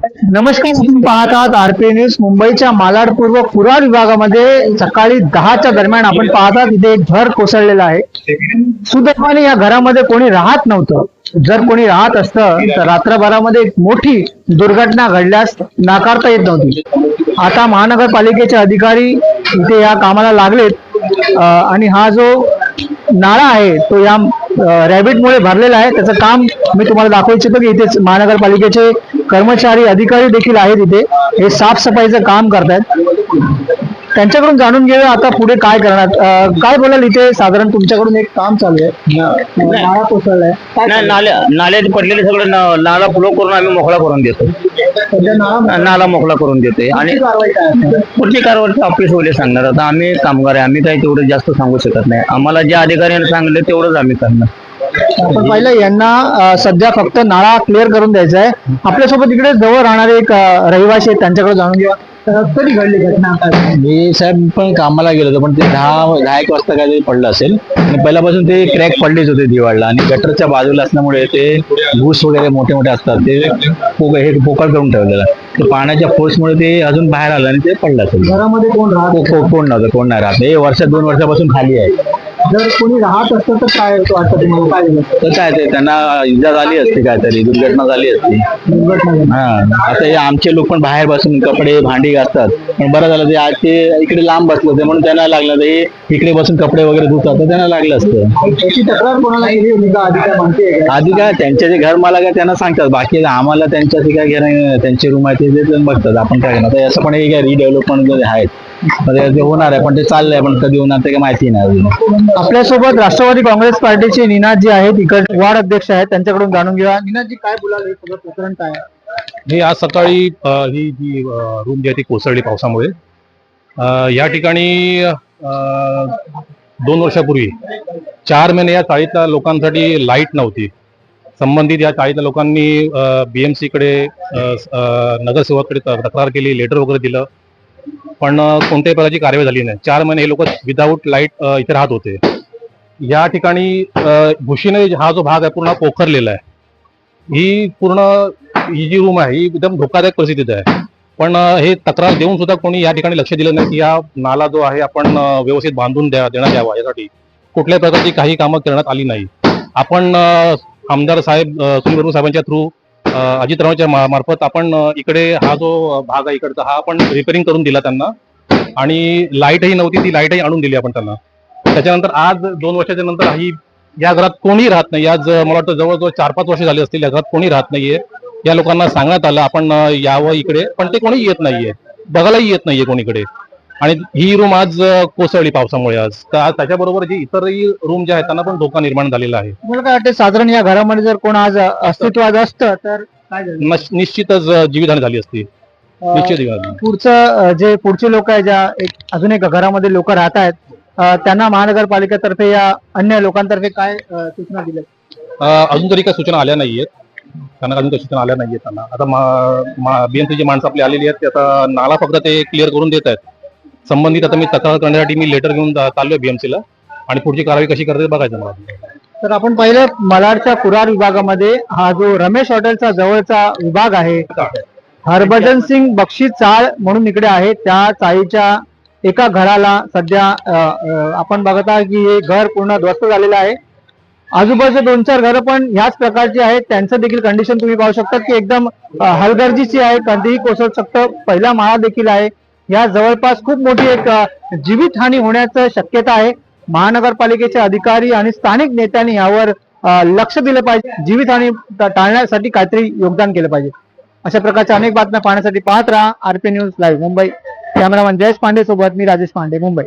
नमस्कार, आपण पाहत आहात आरपीए न्यूज. मुंबईच्या मालाड पूर्व कुराड विभागामध्ये सकाळी 10च्या दरम्यान आपण पाहत आहात इथे एक घर कोसळलेलं आहे. सुदैवाने या घरामध्ये कोणी राहत नव्हतं. जर कोणी राहत असतं तर रात्रभरामध्ये एक मोठी दुर्घटना घडल्यास नाकारता येत नव्हती. आता महानगरपालिकेचे अधिकारी इथे या कामाला लागलेत आणि हा जो नाळा आहे तो या रॅबिटमुळे भरलेला आहे. त्याचं काम मी तुम्हाला दाखवू इच्छितो की इथे महानगरपालिकेचे कर्मचारी अधिकारी देखील आहेत. इथे हे साफसफाईचं काम करतायत. त्यांच्याकडून जाणून घेऊया आता पुढे काय करणार. काय बोलाल, इथे साधारण तुमच्याकडून एक काम चालू आहे, नाळा कोसळलाय. नाल्यात पडलेले सगळं नाला फ्लो करून आम्ही मोकळा करून देतो. नाला मोकळा करून देतोय आणि पुढची कारवाई ऑफिस वाले सांगणार. आता आम्ही कामगार आहे, आम्ही काही तेवढं जास्त सांगू शकत नाही. आम्हाला ज्या अधिकाऱ्यांनी सांगितलं तेवढंच आम्ही करणार. आपण पाहिलं यांना सध्या फक्त नाळा क्लिअर करून द्यायचा आहे. आपल्यासोबत इकडे जवळ राहणारे एक रहिवासी आहेत, त्यांच्याकडे जाणून घ्या. कधी घडली घटना? मी साहेब पण कामाला गेलो होतो, पण ते 10-10 वाजता काहीतरी पडलं असेल. आणि पहिल्यापासून ते क्रॅक पडलेच होते दिवाळला, आणि गटरच्या बाजूला असल्यामुळे ते घुस वगैरे मोठे मोठे असतात, ते हे पोकळ करून ठेवलेलं. तर पाण्याच्या फोर्समुळे ते अजून बाहेर आलं आणि ते पडलं असेल. घरामध्ये कोण राहत? कोण नव्हतं, कोण नाही राहत. हे 2 वर्षापासून खाली आहे. जर कोणी राहत असतं तर काय वाटतं तुम्हाला, काय झालं? तर काय ते त्यांना इजा झाली असते, काहीतरी दुर्घटना झाली असती. हा, आता हे आमचे लोक पण बाहेर बसून कपडे भांडी घासतात, पण बरं झालं ते आज ते इकडे लांब बसलं होते म्हणून त्यांना लागलं. ते इकडे बसून कपडे वगैरे धुतात तर त्यांना लागलं असतं. त्याची तक्रार कोणाला केली होती का? आधी काय त्यांचे जे घर मालक आहे त्यांना सांगतात, बाकी आम्हाला त्यांच्याशी काय घेणं. त्यांचे रूम आहे ते बघतात, आपण काय करणार. असं पण एक रिडेव्हलपमेंट आहेत, ते होणार आहे, पण ते चाललंय, पण कधी होणार ते काही माहिती नाही. आपल्यासोबत राष्ट्रवादी काँग्रेस पार्टीचे निनादजी आहेत, इकडे वार्ड अध्यक्ष आहेत, त्यांच्याकडून जाणून घ्या. निनादजी, काय बोलाल, हे सगळं प्रकरण काय आहे? मी आज सकाळी ही जी रूम जी आहे ती कोसळली पावसामुळे. या ठिकाणी 2 वर्षापूर्वी 4 महिने या चाळीतल्या लोकांसाठी लाईट नव्हती. संबंधित या चाळीतल्या लोकांनी BMC कडे नगरसेवकाकडे तक्रार केली, लेटर वगैरे दिलं, पण कोणत्याही प्रकारची कार्यवाही झाली नाही. 4 महिने हे लोक विदाऊट लाईट इथे राहत होते. या ठिकाणी भुशीने हा जो भाग आहे पूर्ण पोखरलेला आहे. ही जी रूम आहे ही एकदम धोकादायक परिस्थितीत आहे. पण हे तक्रार देऊन सुद्धा कोणी या ठिकाणी लक्ष दिलं नाही की या नाला जो आहे आपण व्यवस्थित बांधून देण्यात यावा, यासाठी कुठल्याही प्रकारची काही कामं करण्यात आली नाही. आपण आमदार साहेब सुनील प्रभू साहेबांच्या थ्रू अजित रावांच्या मार्फत आपण इकडे हा जो भाग आहे इकडचा हा आपण रिपेअरिंग करून दिला त्यांना, आणि लाईटही नव्हती, ती लाईटही आणून दिली आपण त्यांना. त्याच्यानंतर आज 2 वर्षाच्या नंतर या घरात कोणी राहत नाही. आज मला वाटतं जवळजवळ 4-5 वर्ष झाली असतील या घरात कोणी राहत नाहीये. या लोकांना सांगण्यात आलं आपण यावं इकडे, पण ते कोणी येत नाहीये, बघायलाही येत नाहीये कोणीकडे. आणि ही रूम आज कोसळली पावसामुळे. आज त्याच्याबरोबर जी इतरही रूम जे आहेत त्यांना पण धोका निर्माण झालेला आहे. मला काय वाटतं, साधारण या घरामध्ये जर कोण आज अस्तित्वात असतं तर काय झालं? निश्चितच जीवितहानी झाली असती. पुढचे लोक आहे, ज्या अजून एक घरामध्ये लोक राहत आहेत, त्यांना महानगरपालिकेतर्फे या अन्य लोकांतर्फे काय सूचना दिल्या? अजून तरी काही सूचना आल्या नाहीयेत, त्यांना अजून काही सूचना आल्या नाहीयेत त्यांना. आता BMCची माणसं आपली आलेली आहेत, आता नाला फक्त ते क्लिअर करून देत आहेत. संबंधित आता मी तक्रार करण्यासाठी मी लेटर घेऊन चाललोय BMCला, आणि पुढची कारवाई कशी करते बघायचं मला. तर आपण पाहिलं मालाडच्या कुराड विभागामध्ये हा जो रमेश हॉटेलचा जवळचा विभाग आहे, हरभजन सिंग बक्षी चाळ म्हणून इकडे आहे. त्या चाळीच्या एका घराला सध्या आपण बघत आहात की हे घर पूर्ण ध्वस्त झालेलं आहे. आजूबाजूचे 2-4 घरं पण ह्याच प्रकारची आहेत. त्यांचं देखील कंडिशन तुम्ही पाहू शकता की एकदम हलगर्जीची आहे, कधीही कोसळू शकतं. पहिला माळा देखील आहे. या जवळपास खूप मोठी एक जीवितहानी होण्याची शक्यता आहे. महानगरपालिकेचे अधिकारी आणि स्थानिक नेत्यांनी यावर लक्ष दिलं पाहिजे. जीवितहानी टाळण्यासाठी काहीतरी योगदान केलं पाहिजे. अशा प्रकारच्या अनेक बातम्या पाहण्यासाठी पाहत राहा RPA news live Mumbai. Cameraman Jayesh Pande सोबत मी राजेश पांडे, मुंबई.